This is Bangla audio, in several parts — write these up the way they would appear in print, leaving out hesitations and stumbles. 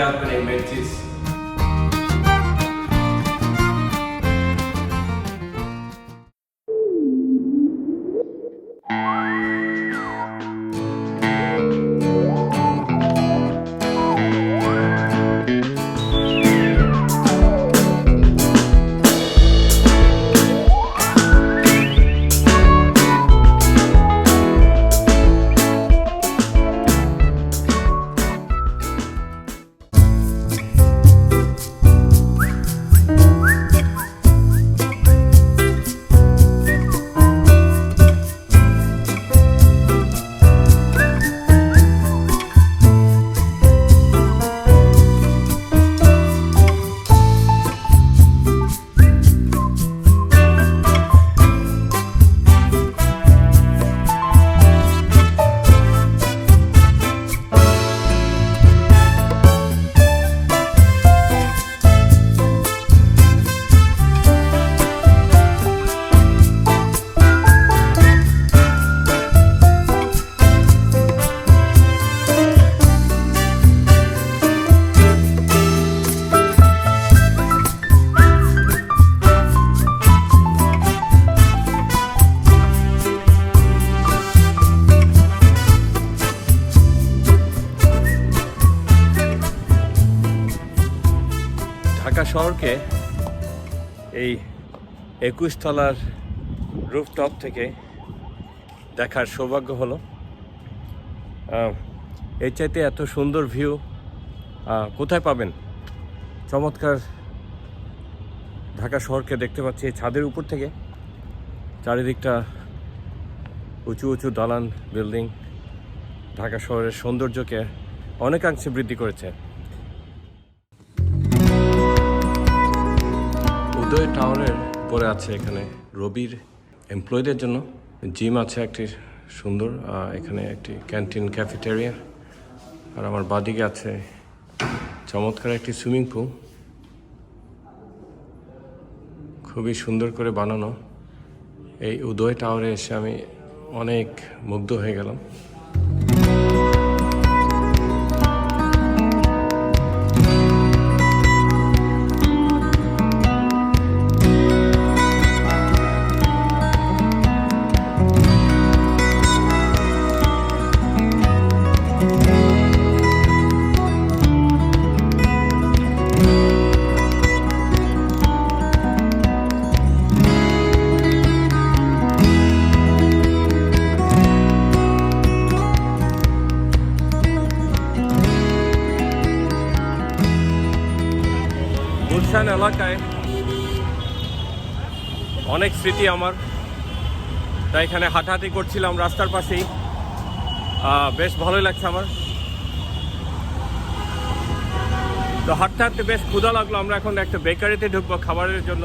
আসবেন এই মেন চিজ। ঢাকা শহরকে এই 21 তলার রুফটপ থেকে দেখার সৌভাগ্য হলো। এর চাইতে এত সুন্দর ভিউ কোথায় পাবেন? চমৎকার ঢাকা শহরকে দেখতে পাচ্ছি এই ছাদের উপর থেকে। চারিদিকটা উঁচু উঁচু দালান বিল্ডিং ঢাকা শহরের সৌন্দর্যকে অনেকাংশে বৃদ্ধি করেছে। উদয় টাওয়ারের পরে আছে এখানে রবির এমপ্লয়ীদের জন্য জিম আছে একটি সুন্দর, এখানে একটি ক্যান্টিন ক্যাফেটেরিয়া, আর আমার বাদিকে আছে চমৎকার একটি সুইমিং পুল, খুবই সুন্দর করে বানানো। এই উদয় টাওয়ারে এসে আমি অনেক মুগ্ধ হয়ে গেলাম। গুলশান এলাকায় অনেক স্মৃতি আমার, তাই এখানে হাঁটাহাঁটি করছিলাম রাস্তার পাশেই, বেশ ভালোই লাগছে আমার। তো হাঁটতে হাঁটতে বেশ ক্ষুধা লাগলো, আমরা এখন একটা বেকারিতে ঢুকবো খাবারের জন্য।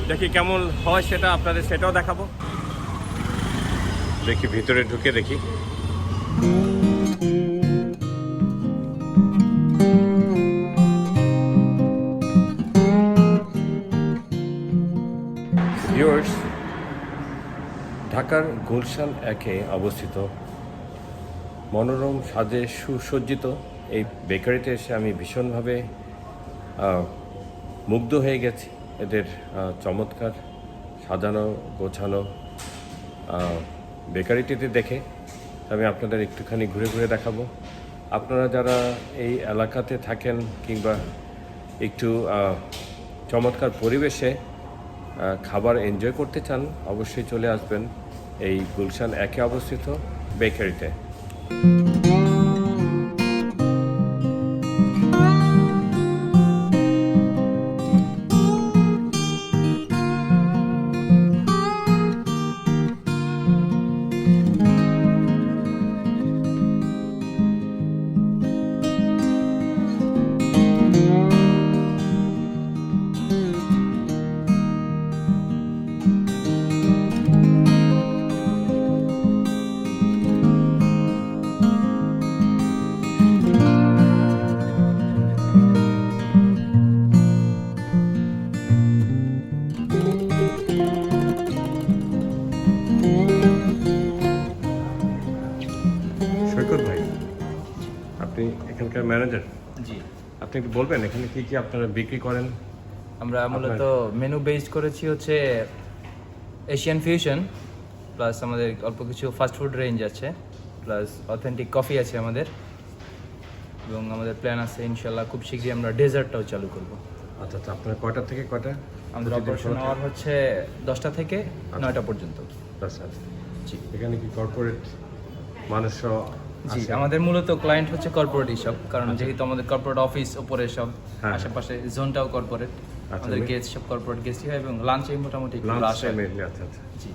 দেখি কেমন হয় সেটা আপনাদের সেটাও দেখাবো। দেখি ভিতরে ঢুকে দেখি। ঢাকার গুলশান 1-এ অবস্থিত মনোরম সাজে সুসজ্জিত এই বেকারিতে এসে আমি ভীষণভাবে মুগ্ধ হয়ে গেছি। এদের চমৎকার সাজানো গোছানো বেকারিটিতে দেখে আমি আপনাদের একটুখানি ঘুরে ঘুরে দেখাবো। আপনারা যারা এই এলাকাতে থাকেন কিংবা একটু চমৎকার পরিবেশে খাবার এনজয় করতে চান, অবশ্যই চলে আসবেন এই গুলশান 1-এ অবস্থিত বেকারিতে। একটু বলবেন এখানে কি কি আপনারা বিক্রি করেন? আমরা মূলত মেনু বেসড করেছি হচ্ছে এশিয়ান ফিউশন, প্লাস আমাদের অল্প কিছু ফাস্ট ফুড রেঞ্জ আছে, প্লাস অথেন্টিক কফি আছে আমাদের, এবং আমাদের প্ল্যান আছে ইনশাল্লাহ খুব শীঘ্রই আমরা ডেজার্টটাও চালু করব। আচ্ছা আচ্ছা, আপনারা কয়টা থেকে কয়টা? আমাদের অপারেশন আওয়ার হচ্ছে 10টা থেকে 9টা পর্যন্ত। আচ্ছা আচ্ছা, জি। এখানে কি কর্পোরেট মানুষরা? জি, আমাদের মূলত ক্লায়েন্ট হচ্ছে কর্পোরেট সব, কারণ যেহেতু আমাদের কর্পোরেট অফিস উপরে সব, আশেপাশে জোনটাও কর্পোরেট, আমাদের গেস্ট সব কর্পোরেট গেস্টই হয়, এবং লাঞ্চে মোটামুটি একটু রাশ হয়। আচ্ছা আচ্ছা, জি।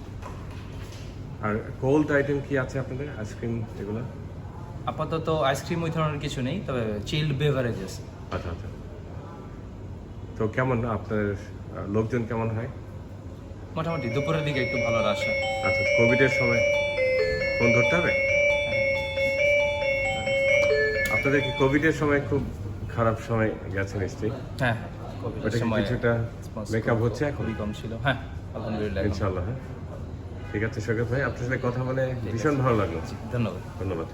আর কোল্ড আইটেম কি আছে আপনাদের? আইসক্রিম এগুলো? আপাতত আইসক্রিম ওই ধরনের কিছু নেই, তবে চিল্ড বেভারেজেস। আচ্ছা আচ্ছা, তো কেমন আপনার লোকজন কেমন হয়? মোটামুটি দুপুরের দিকে একটু ভালো রাশ হয়। আচ্ছা, কোভিডের সময় ফোন ধরতে হবে? আপনাদের কি কোভিডের সময় খুব খারাপ সময় গেছে নিশ্চয়ই? হ্যাঁ, কোভিডের সময় কিছুটা মেকআপ হচ্ছে এখন? খুবই কম ছিল। হ্যাঁ, আলহামদুলিল্লাহ, ইনশাআল্লাহ। হ্যাঁ, ঠিক আছে শওকত ভাই, আপনার সাথে কথা বলে ভীষণ ভালো লাগলো। ধন্যবাদ। ধন্যবাদ।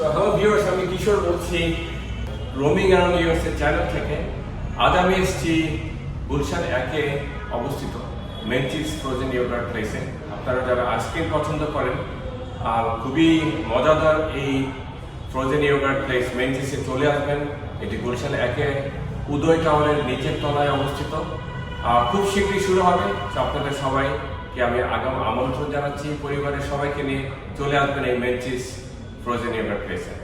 তো হ্যালো ভিউয়ার্স, আমি কিশোর বলছি রোমিং অ্যারাউন্ড ইউএসএ চ্যানেল থেকে। আজ আমি এসেছি গুলশান 1-এ অবস্থিত মেনচিস ফ্রোজেন ইয়োগার্ট প্লেসে। আপনারা যারা আইসক্রিম পছন্দ করেন আর খুবই মজাদার এই ফ্রোজেন ইয়োগার্ট প্লেস মেনচিসে চলে আসবেন। এটি গুলশান 1-এ উদয় টাওয়ারের নিচের তলায় অবস্থিত। খুব শীঘ্রই শুরু হবে। তো আপনাদের সবাইকে আমি আমন্ত্রণ জানাচ্ছি, পরিবারের সবাইকে নিয়ে চলে আসবেন এই মেনচিস ফ্রোজেন ইয়োগার্ট প্লেসে।